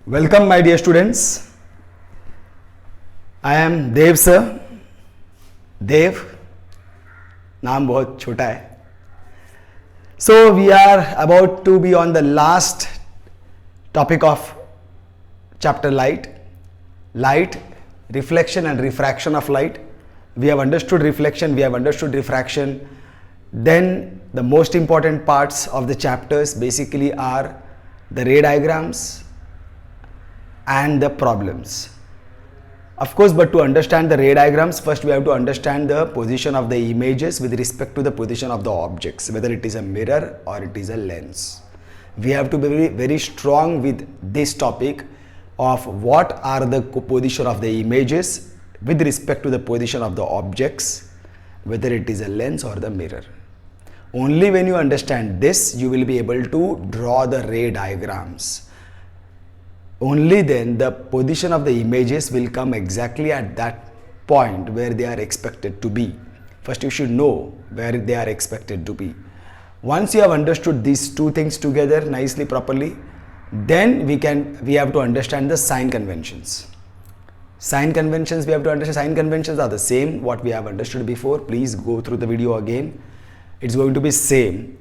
Welcome my dear students. I am Dev sir. Dev नाम बहुत छोटा है. So we are about to be on the last topic of chapter light. Light, reflection and refraction of light. We have understood reflection, we have understood refraction. Then the most important parts of the chapters basically are the ray diagrams and the problems. Of course, but to understand the ray diagrams, first we have to understand the position of the images with respect to the position of the objects, whether it is a mirror or it is a lens. We have to be very, very strong with this topic of what are the position of the images with respect to the position of the objects, whether it is a lens or the mirror. Only when you understand this, you will be able to draw the ray diagrams. Only then the position of the images will come exactly at that point where they are expected to be. First you should know where they are expected to be. Once you have understood these two things together nicely, properly, then we have to understand the sign conventions. Sign conventions we have to understand. Sign conventions are the same what we have understood before. Please go through the video again. It's going to be same.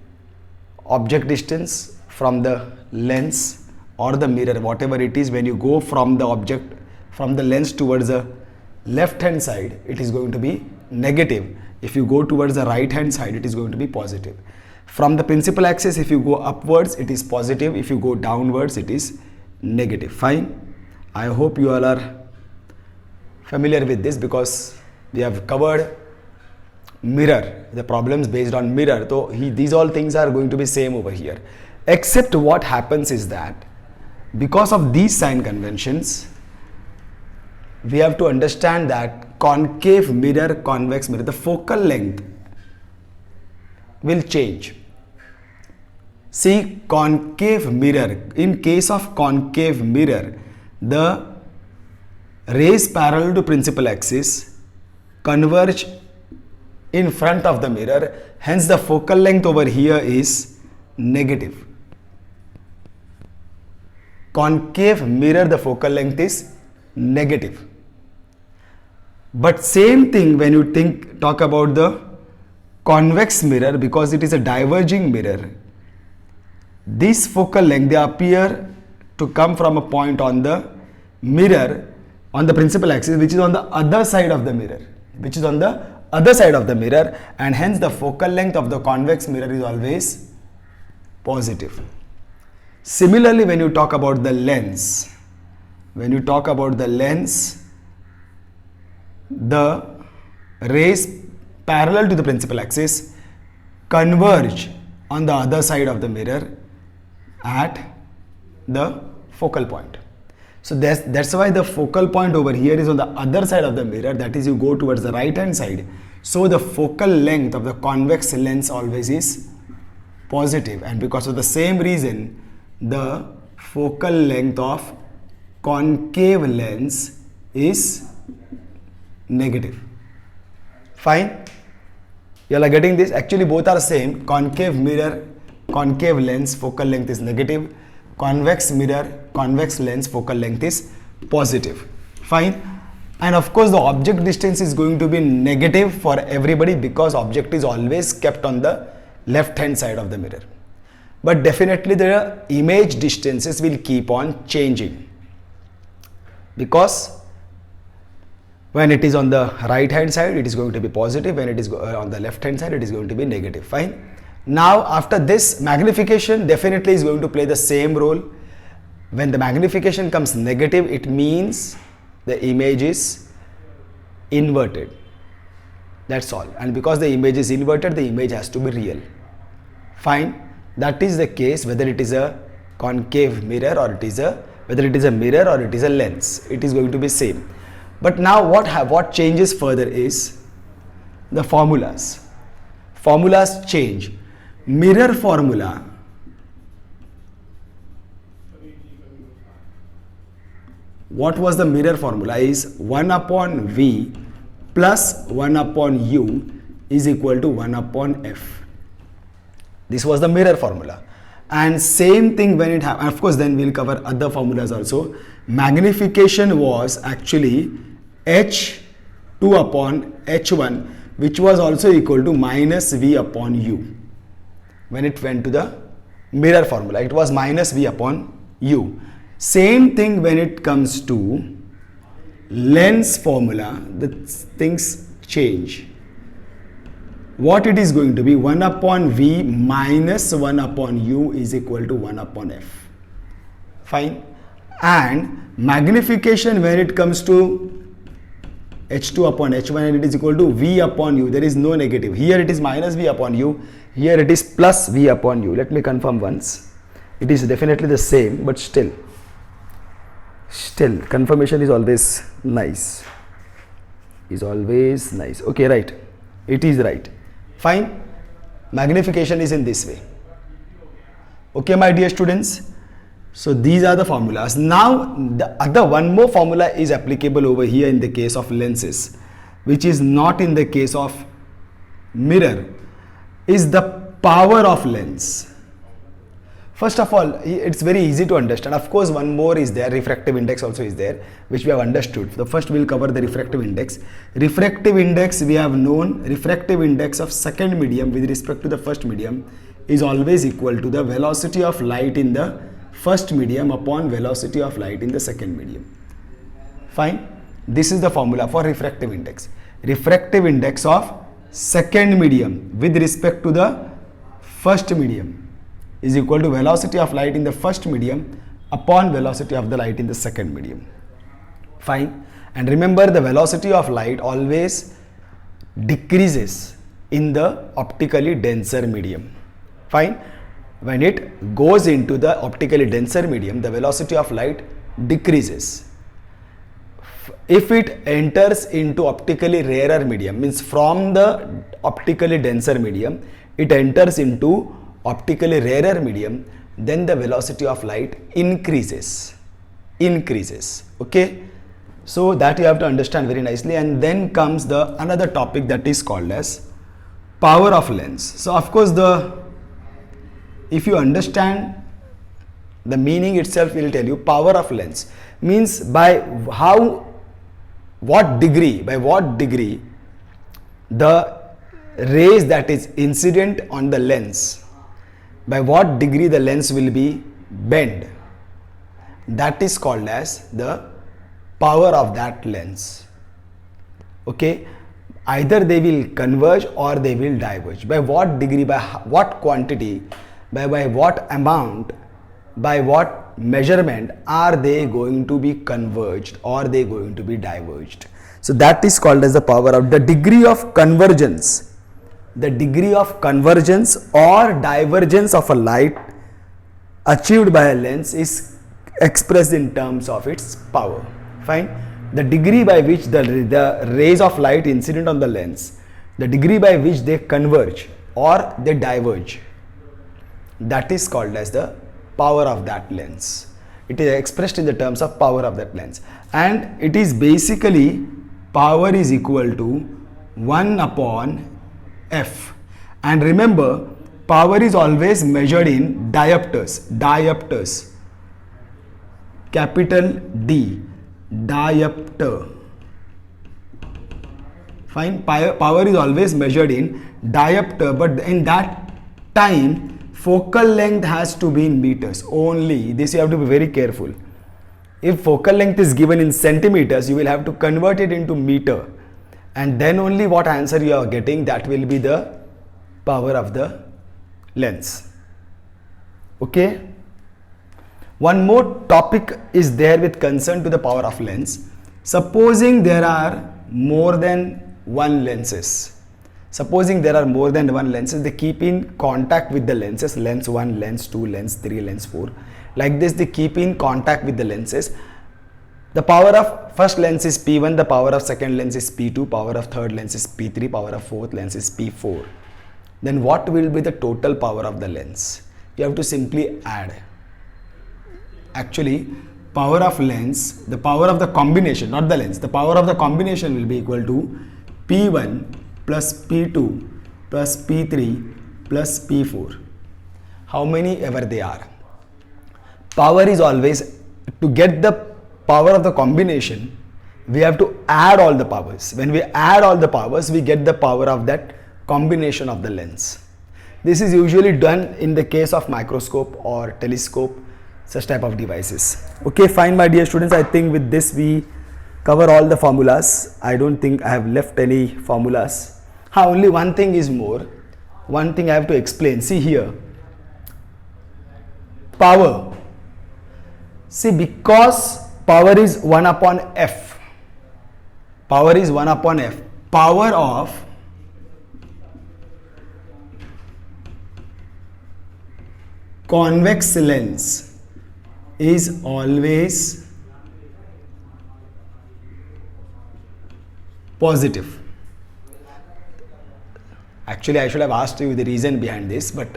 Object distance from the lens or the mirror, whatever it is, when you go from the object, from the lens towards the left hand side, it is going to be negative. If you go towards the right hand side, it is going to be positive. From the principal axis, if you go upwards, it is positive. If you go downwards, it is negative. Fine. I hope you all are familiar with this because we have covered mirror, the problems based on mirror. So these all things are going to be same over here. Except what happens is that because of these sign conventions, we have to understand that concave mirror, convex mirror, the focal length will change. See, concave mirror, in case of concave mirror, the rays parallel to principal axis converge in front of the mirror, hence the focal length over here is negative. Concave mirror, the focal length is negative. But same thing when you talk about the convex mirror, because it is a diverging mirror, this focal length, they appear to come from a point on the mirror, on the principal axis, which is on the other side of the mirror, and hence the focal length of the convex mirror is always positive. Similarly, when you talk about the lens, the rays parallel to the principal axis converge on the other side of the mirror at the focal point. So that's why the focal point over here is on the other side of the mirror, that is, you go towards the right hand side. So the focal length of the convex lens always is positive, and because of the same reason, the focal length of concave lens is negative. Fine? You all are getting this? Actually both are same. Concave mirror, concave lens, focal length is negative. Convex mirror, convex lens, focal length is positive. Fine? And of course the object distance is going to be negative for everybody because object is always kept on the left hand side of the mirror. But definitely the image distances will keep on changing, because when it is on the right hand side, it is going to be positive. When it is on the left hand side, it is going to be negative. Fine. Now after this, magnification definitely is going to play the same role. When the magnification comes negative, it means the image is inverted. That's all. And because the image is inverted, the image has to be real. Fine. That is the case whether it is a concave mirror or whether it is a mirror or it is a lens. It is going to be same. But now what changes further is the formulas. Formulas change. Mirror formula, what was the mirror formula is 1 upon V plus 1 upon U is equal to 1 upon F. This was the mirror formula. And same thing when it happens, of course, then we'll cover other formulas also. Magnification was actually H2 upon H1, which was also equal to minus V upon U. When it went to the mirror formula, it was minus V upon U. Same thing when it comes to lens formula, the things change. What it is going to be, 1 upon V minus 1 upon U is equal to 1 upon F. Fine. And magnification when it comes to H2 upon H1, and it is equal to V upon U. There is no negative. Here it is minus V upon U. Here it is plus V upon U. Let me confirm once. It is definitely the same, but still confirmation is always nice. Okay, right. It is right. Fine. Magnification is in this way. Okay, my dear students. So these are the formulas. Now the other one more formula is applicable over here in the case of lenses, which is not in the case of mirror, is the power of lens. First of all, it's very easy to understand. Of course, one more is there, refractive index also is there, which we have understood. So first we'll cover the refractive index. Refractive index, we have known, refractive index of second medium with respect to the first medium is always equal to the velocity of light in the first medium upon velocity of light in the second medium. Fine. This is the formula for refractive index. Refractive index of second medium with respect to the first medium is equal to velocity of light in the first medium upon velocity of the light in the second medium. Fine. And remember, the velocity of light always decreases in the optically denser medium. Fine. When it goes into the optically denser medium, the velocity of light decreases. If it enters into optically rarer medium, means from the optically denser medium, it enters into optically rarer medium, then the velocity of light increases. Okay, so that you have to understand very nicely. And then comes the another topic that is called as power of lens. So of course, if you understand the meaning itself, will tell you power of lens means by what degree the rays that is incident on the lens, by what degree the lens will be bent. That is called as the power of that lens. Okay, either they will converge or they will diverge. By what degree, by what quantity, by what amount, by what measurement are they going to be converged or they going to be diverged. So that is called as the power of the degree of convergence. The degree of convergence or divergence of a light achieved by a lens is expressed in terms of its power. Fine. The degree by which the rays of light incident on the lens, the degree by which they converge or they diverge, that is called as the power of that lens. It is expressed in the terms of power of that lens, and it is basically power is equal to 1 upon F. And remember, power is always measured in diopters, capital D, diopter. Fine. Power is always measured in diopter, but in that time focal length has to be in meters only. This you have to be very careful. If focal length is given in centimeters, you will have to convert it into meter, and then only what answer you are getting, that will be the power of the lens. Okay. One more topic is there with concern to the power of lens. Supposing there are more than one lenses. They keep in contact with the lenses, lens 1, lens 2, lens 3, lens 4. Like this, they keep in contact with the lenses. The power of first lens is P1, the power of second lens is P2, power of third lens is P3, power of fourth lens is P4. Then what will be the total power of the lens? You have to simply add. Actually, power of lens, the power of the combination, not the lens, the power of the combination will be equal to P1 plus P2 plus P3 plus P4. how many ever they are. Power is always, to get the power of the combination, we have to add all the powers. When we add all the powers, we get the power of that combination of the lens. This is usually done in the case of microscope or telescope, such type of devices. Okay, fine my dear students, I think with this we cover all the formulas. I don't think I have left any formulas. Only one thing is more. One thing I have to explain. See here. Power. See, because power is 1 upon F. Power is 1 upon F. Power of convex lens is always positive. Actually, I should have asked you the reason behind this, but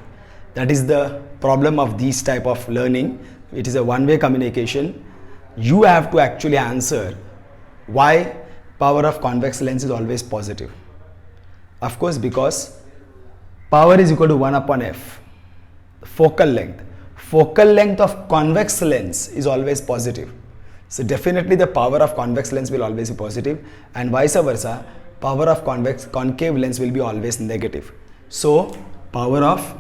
that is the problem of these type of learning. It is a one-way communication. You have to actually answer why power of convex lens is always positive. Of course, because power is equal to 1 upon F. Focal length. Focal length of convex lens is always positive. So definitely the power of convex lens will always be positive, and vice versa, power of concave lens will be always negative. So power of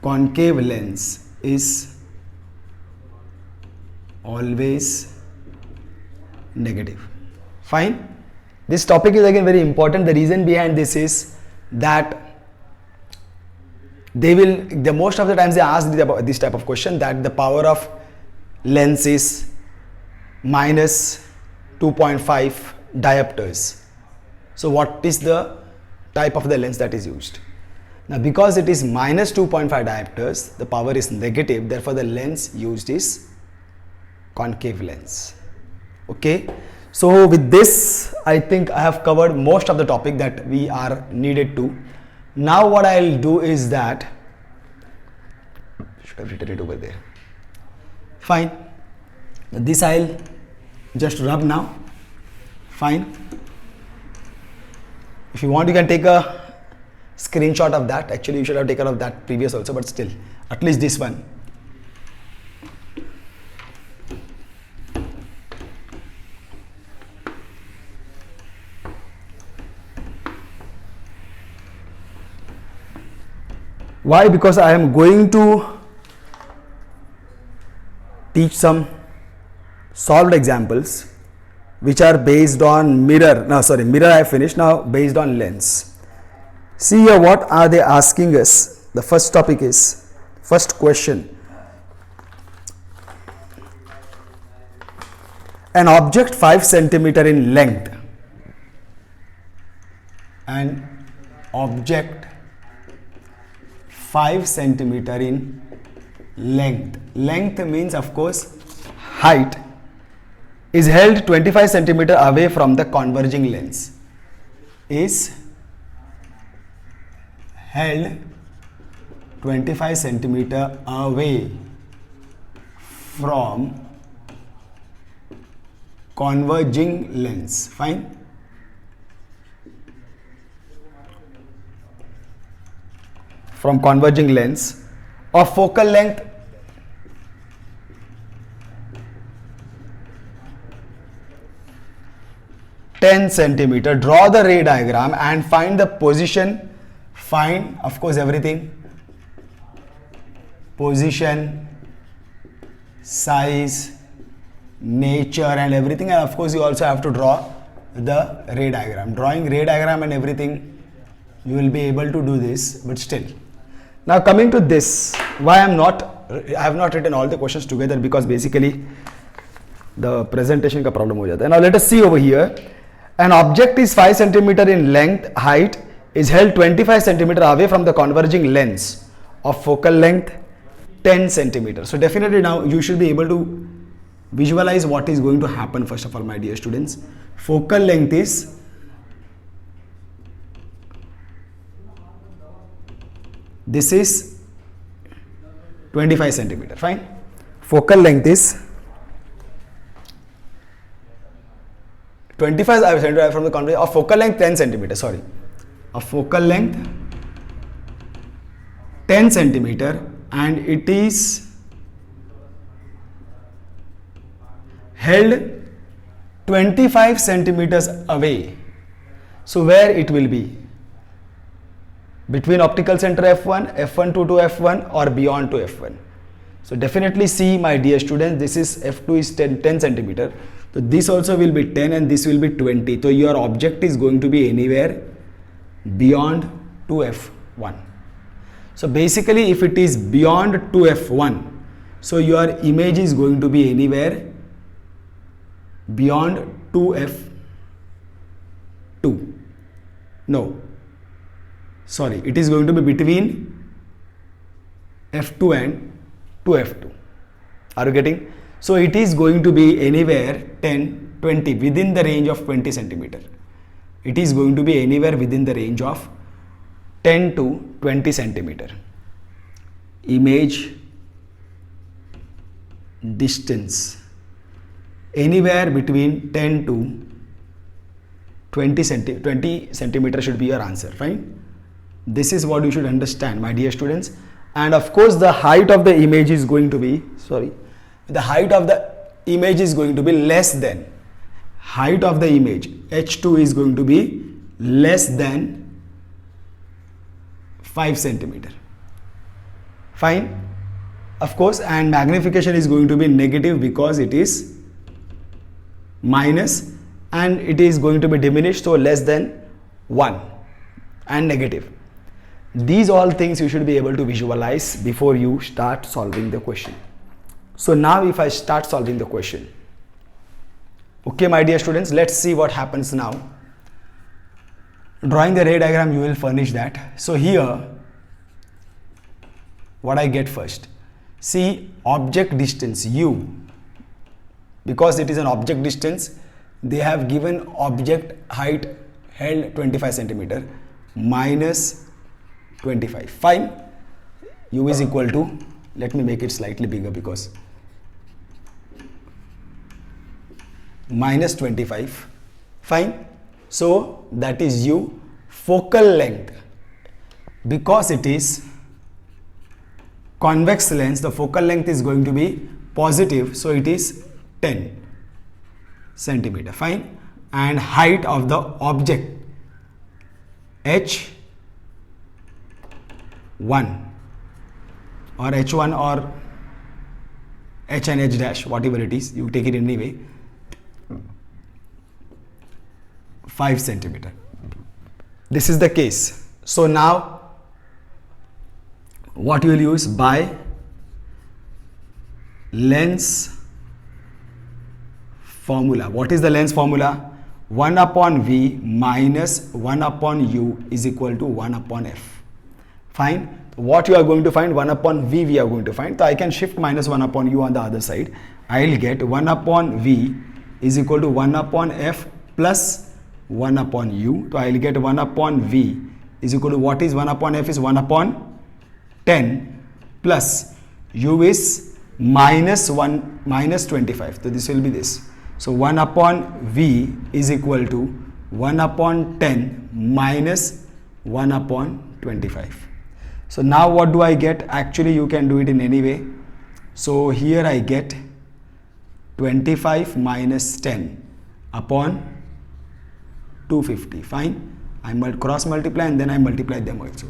concave lens is always negative. Fine. This topic is again very important. The reason behind this is that most of the times they ask this type of question, that the power of lens is minus 2.5 diopters. So what is the type of the lens that is used? Now because it is minus 2.5 diopters, the power is negative, therefore the lens used is concave lens. Okay, so with this I think I have covered most of the topic that we are needed to. Now what I'll do is that, should have written it over there. Fine, this I'll just rub now. Fine. If you want, you can take a screenshot of that. Actually you should have taken of that previous also, but still at least this one. Why? Because I am going to teach some solved examples which are based on mirror. Mirror I have finished. Now based on lens. See here, what are they asking us? The first topic is, first question. An object 5 centimeter in length. An object 5 centimeter in length. Length means of course height, is held 25 centimeter away from the converging lens. Is held 25 centimeter away from converging lens. Fine. From converging lens of focal length (10 centimeter). Draw the ray diagram and find the position. Find, of course, everything. Position, size, nature and everything, and of course you also have to draw the ray diagram. Drawing ray diagram and everything, you will be able to do this, but still. Now coming to this, why I have not written all the questions together, because basically the presentation ka problem ho jata hai. Now let us see over here. An object is 5 centimeter in length, height, is held 25 centimeter away from the converging lens of focal length 10 centimeter. So definitely now you should be able to visualize what is going to happen. First of all, my dear students, focal length is this is 25 centimeter. Fine. Focal length is 25 centimeter from the converging of focal length 10 centimeter. Sorry, a focal length 10 centimeter and it is held 25 centimeters away. So where it will be? Between optical center F1, F1 to F1 or beyond to F1. So definitely see, my dear students, this is F2 is 10 centimeter. So this also will be 10 and this will be 20. So your object is going to be anywhere beyond 2F1. So basically if it is beyond 2F1, so your image is going to be anywhere beyond 2F2. No, sorry, it is going to be between F2 and 2F2. Are you getting? So it is going to be anywhere 10, 20, within the range of 20 centimeter. It is going to be anywhere within the range of 10 to 20 centimeter. Image distance anywhere between 10 to 20 centimeter should be your answer. Fine. This is what you should understand, my dear students. And of course the height of the image is going to be, the height of the image is going to be less than, height of the image H2 is going to be less than 5 centimeter. Fine. Of course, and magnification is going to be negative because it is minus and it is going to be diminished, so less than 1 and negative. These all things you should be able to visualize before you start solving the question. So now if I start solving the question, okay my dear students, let's see what happens now. Drawing the ray diagram, you will furnish that. So here what I get first, see object distance u, because it is an object distance, they have given object height held 25 centimeter minus 25. Fine. U is equal to, let me make it slightly bigger because minus 25. Fine. So that is U. Focal length, because it is convex lens, the focal length is going to be positive, so it is 10 centimeter. Fine. And height of the object H1 or H1 or H and H dash, whatever it is, you take it anyway, 5 centimeter. This is the case. So now what you will use? By lens formula. What is the lens formula? 1 upon V minus 1 upon U is equal to 1 upon F. Fine. What you are going to find? 1 upon V we are going to find. So I can shift minus 1 upon U on the other side. I will get 1 upon V is equal to 1 upon F plus 1 upon U. So I will get 1 upon V is equal to, what is 1 upon F is 1 upon 10 plus U is minus 1 minus 25. So this will be this. So 1 upon V is equal to 1 upon 10 minus 1 upon 25. So now what do I get? Actually you can do it in any way. So here I get 25 minus 10 upon 250. Fine. I cross multiply and then I multiply them also.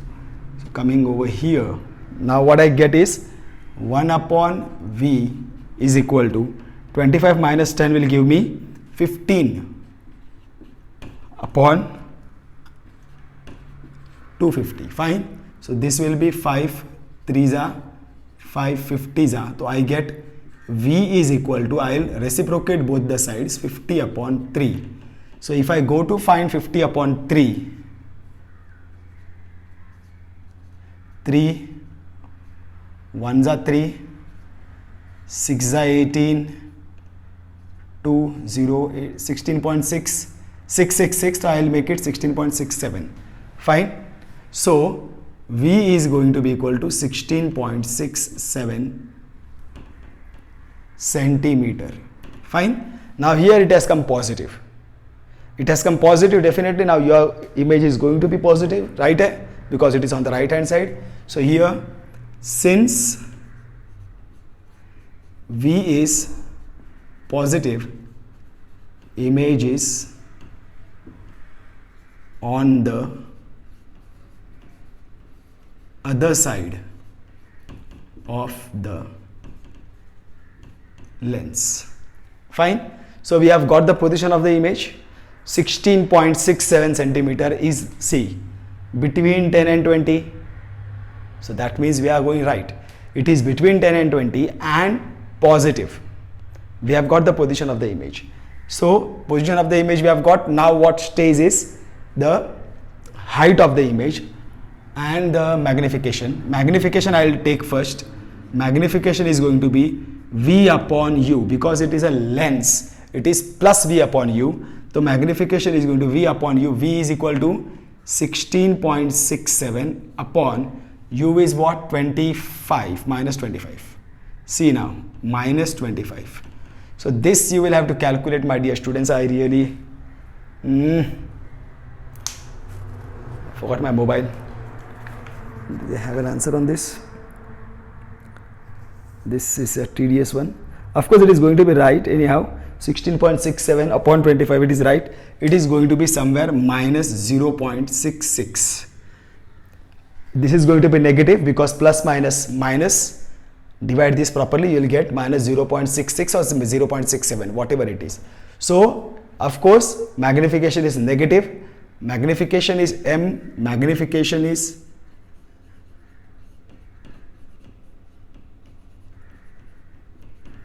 So coming over here, now what I get is 1 upon V is equal to 25 minus 10 will give me 15 upon 250. Fine. So this will be 5 3s are 5 50s are. So I get V is equal to, I will reciprocate both the sides, 50 upon 3. So if I go to find 50 upon 3, 3 1s are 3, 6s are 18, 2 0 8, 16.6, 666, so I will make it 16.67. Fine. So V is going to be equal to 16.67 centimeter. Fine. Now here it has come positive. It has come positive, definitely. Now your image is going to be positive, right? Because it is on the right hand side. So here, since V is positive, image is on the other side of the lens. Fine. So we have got the position of the image. 16.67 centimeter is C, between 10 and 20. So that means we are going right. It is between 10 and 20 and positive. We have got the position of the image. So position of the image we have got. Now what stays is the height of the image and the magnification. Magnification I will take first. Magnification is going to be V upon U, because it is a lens. It is plus V upon U. So magnification is going to V upon U. V is equal to 16.67 upon U is what? 25, minus 25. See now, minus 25. So this you will have to calculate, my dear students. I really forgot my mobile. Do they have an answer on this? This is a tedious one. Of course it is going to be right anyhow. 16.67 upon 25, it is right. It is going to be somewhere minus 0.66. This is going to be negative because plus minus minus, divide this properly, you will get minus 0.66 or 0.67, whatever it is. So of course magnification is negative. Magnification is M. Magnification is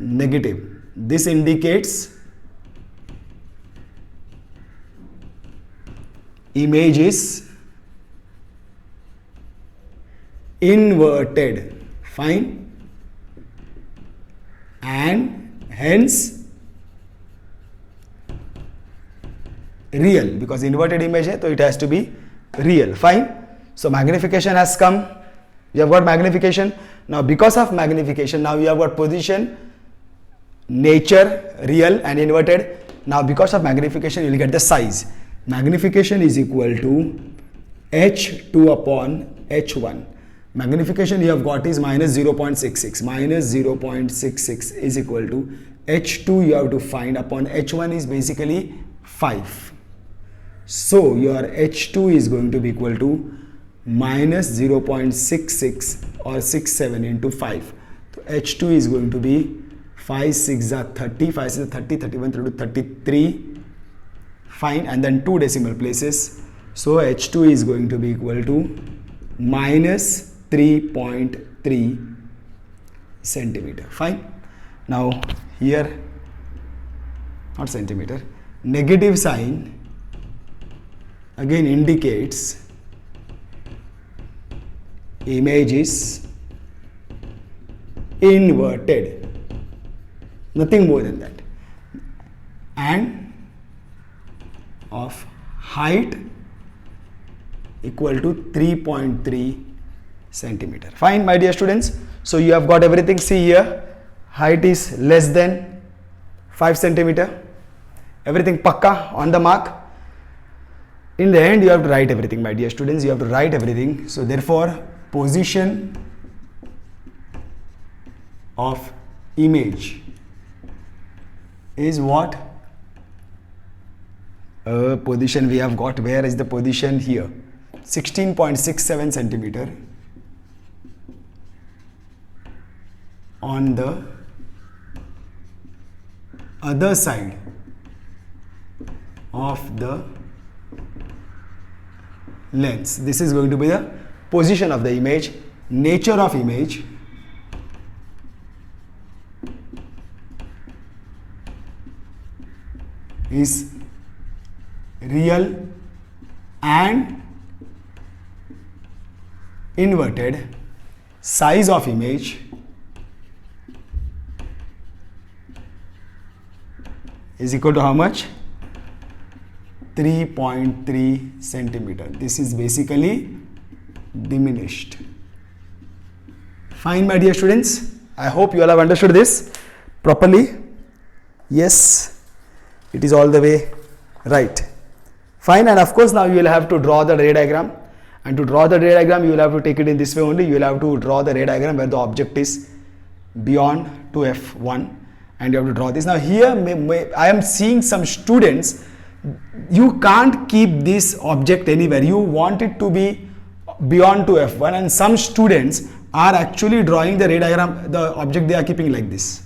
negative. This indicates image is inverted. Fine. And hence real, because inverted image hai, so it has to be real. Fine. So magnification has come. You have got magnification. Now because of magnification, now you have got position, nature, real and inverted. Now because of magnification you will get the size. Magnification is equal to H2 upon H1. Magnification you have got is minus 0.66. Minus 0.66 is equal to H2 you have to find upon H1 is basically 5. So your H2 is going to be equal to minus 0.66 or 67 into 5. So H2 is going to be 5 6 are 30, 5 6 are 30, 31 32 33. Fine. And then 2 decimal places. So H2 is going to be equal to minus 3.3 centimeter. Fine. Now here, not centimeter, negative sign again indicates image is inverted. Nothing more than that. And of height equal to 3.3 centimeter. Fine, my dear students. So you have got everything. See here, height is less than 5 centimeter. Everything pakka on the mark. In the end you have to write everything, my dear students. You have to write everything. So therefore position of image is what? Position we have got. Where is the position? Here, 16.67 centimeter on the other side of the lens. This is going to be the position of the image. Nature of image is real and inverted. Size of image is equal to how much? 3.3 centimeter. This is basically diminished. Fine, my dear students. I hope you all have understood this properly. Yes, it is all the way right. Fine, and of course now you will have to draw the ray diagram, and to draw the ray diagram you will have to take it in this way only. You will have to draw the ray diagram where the object is beyond to F1, and you have to draw this. Now here I am seeing some students, you can't keep this object anywhere, you want it to be beyond to F1, and some students are actually drawing the ray diagram, the object they are keeping like this.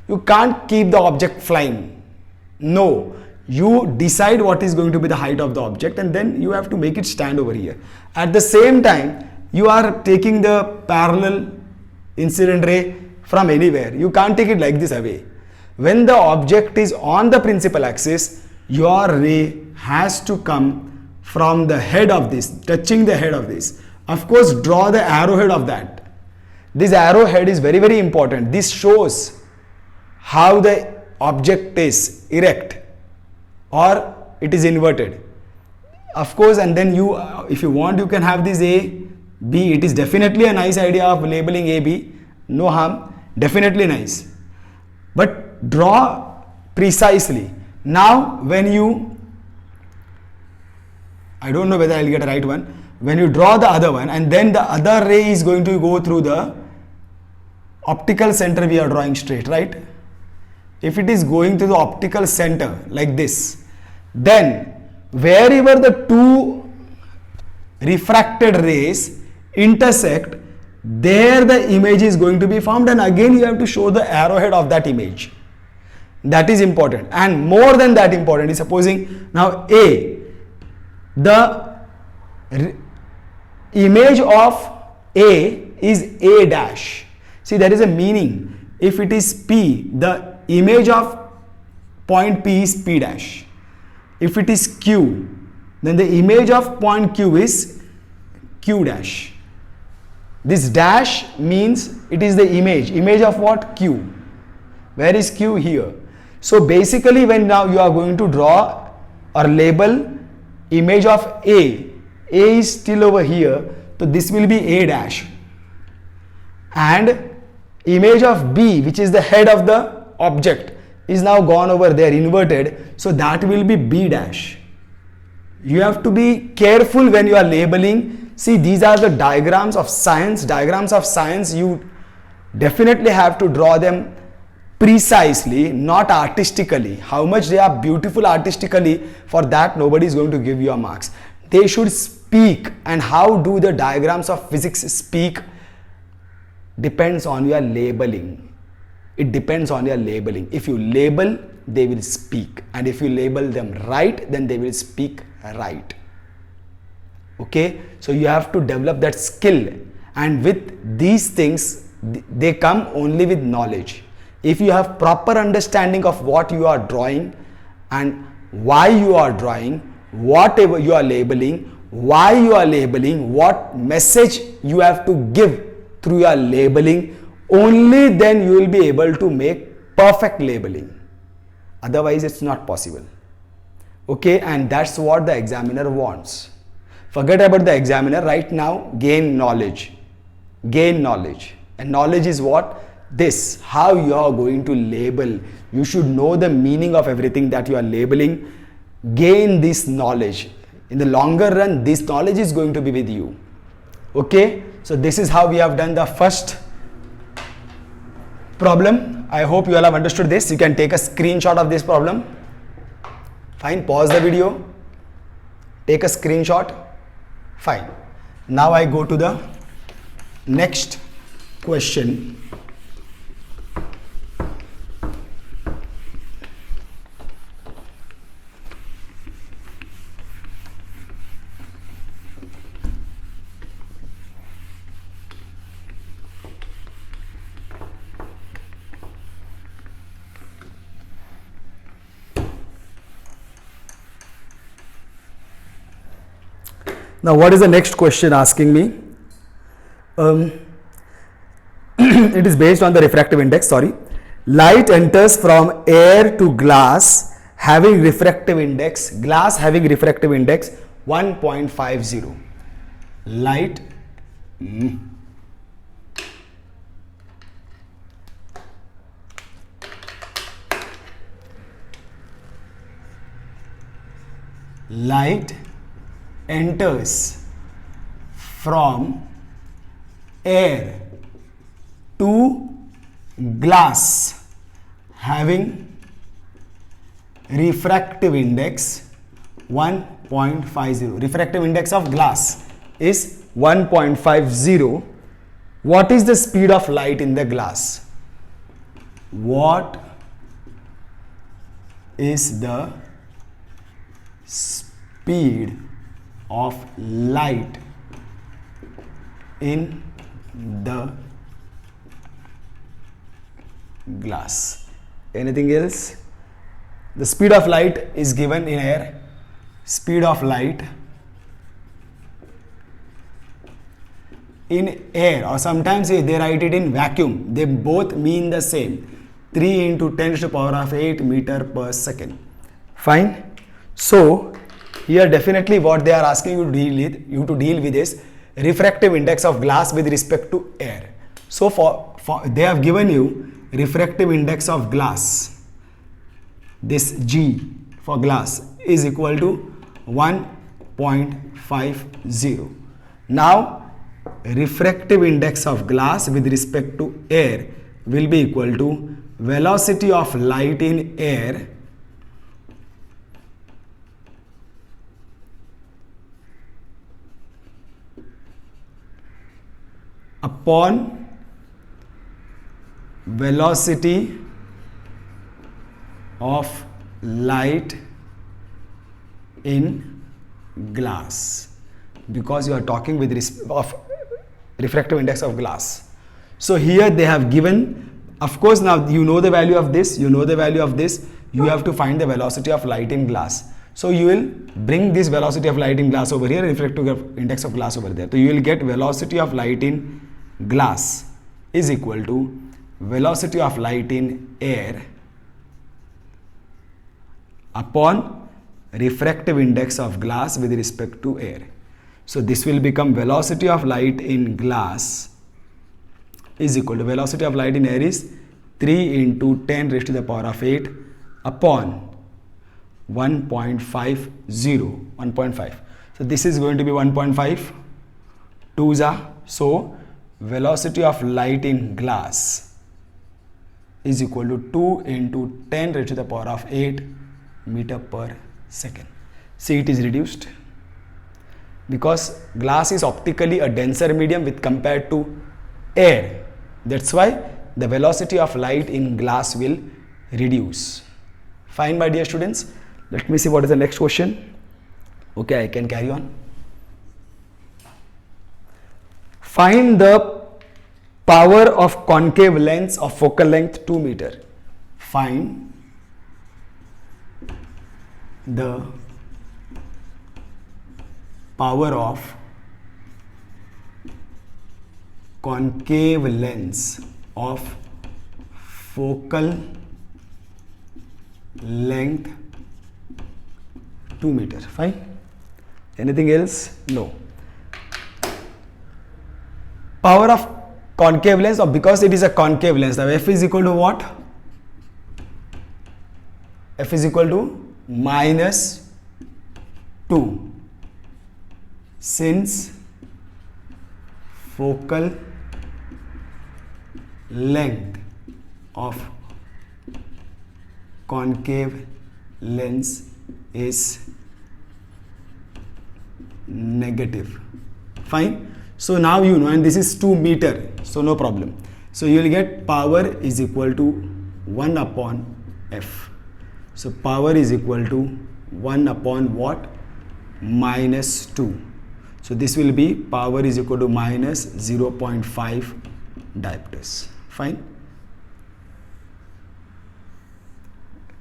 You can't keep the object flying. No, you decide what is going to be the height of the object, and then you have to make it stand over here. At the same time, you are taking the parallel incident ray from anywhere. You can't take it like this away. When the object is on the principal axis, your ray has to come from the head of this, touching the head of this. Of course, draw the arrowhead of that. This arrowhead is very, very important. This shows how the object is erect or it is inverted. Of course, and then you, if you want, you can have this A, B. It is definitely a nice idea of labeling A, B. No harm, definitely nice. But draw precisely. Now, when you, I don't know whether I'll get a right one. When you draw the other one, and then the other ray is going to go through the optical center we are drawing straight, right? If it is going to the optical center like this, then wherever the two refracted rays intersect, there the image is going to be formed, and again you have to show the arrowhead of that image. That is important, and more than that important is, supposing now A, the image of A is A dash. See, there is a meaning. If it is P, the image of point P is P dash. If it is Q, then the image of point Q is Q dash. This dash means it is the image of what? Q. Where is Q? Here. So basically, when now you are going to draw or label image of A is still over here, so this will be A dash, and image of B, which is the head of the object, is now gone over there, inverted, so that will be B dash. You have to be careful when you are labeling. See, these are the diagrams of science. Diagrams of science, you definitely have to draw them precisely, not artistically. How much they are beautiful artistically, for that nobody is going to give you a marks. They should speak, and how do the diagrams of physics speak depends on your labeling. It depends on your labeling. If you label, they will speak, and if you label them right, then they will speak right. Okay, so you have to develop that skill, and with these things they come only with knowledge. If you have proper understanding of what you are drawing and why you are drawing, whatever you are labeling, why you are labeling, what message you have to give through your labeling, only then you will be able to make perfect labeling. Otherwise, it's not possible. Okay, and that's what the examiner wants. Forget about the examiner right now. Gain knowledge. Gain knowledge. And knowledge is what? This, how you are going to label. You should know the meaning of everything that you are labeling. Gain this knowledge. In the longer run, this knowledge is going to be with you. Okay, so this is how we have done the first problem. I hope you all have understood this. You can take a screenshot of this problem. Fine, pause the video, take a screenshot. Fine. Now I go to the next question. Now, what is the next question asking me? It is based on the refractive index, sorry. Light enters from air to glass having refractive index, glass having refractive index 1.50. Light light enters from air to glass having refractive index 1.50. Refractive index of glass is 1.50. What is the speed of light in the glass? What is the speed of light in the glass? Anything else? The speed of light is given in air. Speed of light in air, or sometimes they write it in vacuum. They both mean the same. 3 into 10 to the power of 8 meter per second. Fine. So here definitely what they are asking you to deal with is refractive index of glass with respect to air. So for they have given you refractive index of glass. This G for glass is equal to 1.50. Now refractive index of glass with respect to air will be equal to velocity of light in air upon velocity of light in glass, because you are talking with respect of refractive index of glass. So here they have given, of course now you know the value of this, you know the value of this, you have to find the velocity of light in glass. So you will bring this velocity of light in glass over here, refractive index of glass over there. So you will get velocity of light in glass is equal to velocity of light in air upon refractive index of glass with respect to air. So this will become velocity of light in glass is equal to velocity of light in air is 3 into 10 raised to the power of 8 upon 1.50, 1.5. So this is going to be 1.5, 2s are, so velocity of light in glass is equal to 2 into 10 raised to the power of 8 meter per second. See, it is reduced because glass is optically a denser medium with compared to air. That's why the velocity of light in glass will reduce. Fine, my dear students. Let me see what is the next question. Okay, I can carry on. Find the power of concave lens of focal length 2 meter. Find the power of concave lens of focal length 2 meter. Fine. Anything else? No. Power of concave lens, or because it is a concave lens, now F is equal to what? F is equal to minus 2, since focal length of concave lens is negative. Fine. So now you know, and this is 2 meter, so no problem. So you will get power is equal to 1 upon F. So power is equal to 1 upon what? Minus 2. So this will be power is equal to minus 0.5 diopters. Fine.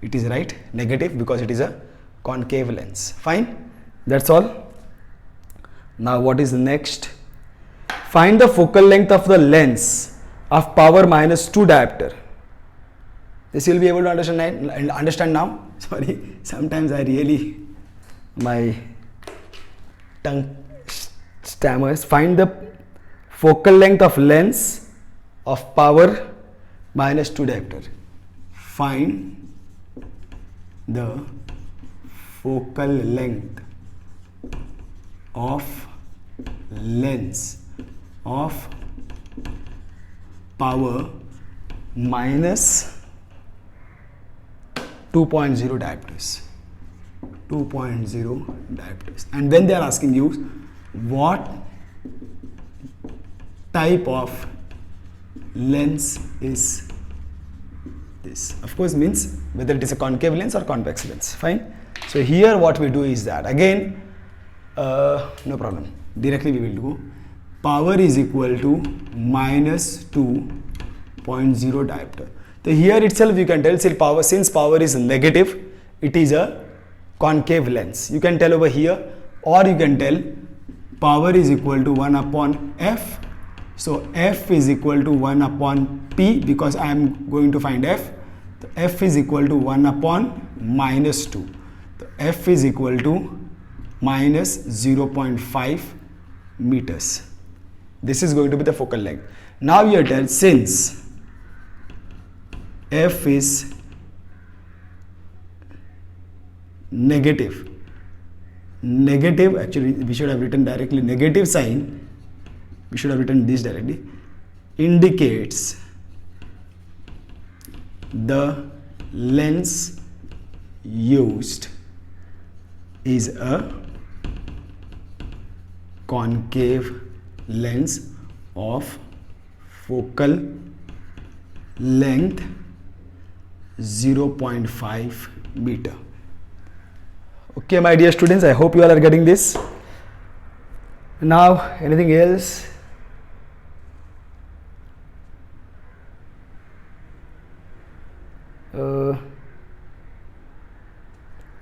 It is right, negative, because it is a concave lens. Fine. That's all. Now what is the next? Find the focal length of the lens of power minus 2 diopter. This you will be able to understand now. Sorry, sometimes I really, my tongue stammers. Find the focal length of lens of power minus 2 diopter. Find the focal length of lens of power minus 2.0 diopters. 2.0 diopters. And then they are asking you what type of lens is this. Of course, means whether it is a concave lens or convex lens. Fine. So here what we do is that again, no problem. Directly we will do power is equal to minus 2.0 diopter. So here itself you can tell since power is negative, it is a concave lens. You can tell over here, or you can tell power is equal to 1 upon f. So f is equal to 1 upon p, because I am going to find f. So f is equal to 1 upon minus 2. So f is equal to minus 0.5 meters. This is going to be the focal length. Now you tell, since f is negative, actually we should have written directly negative sign, we should have written this directly, indicates the lens used is a concave lens of focal length 0.5 meter. Okay, my dear students, I hope you all are getting this. Now, anything else?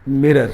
Mirror.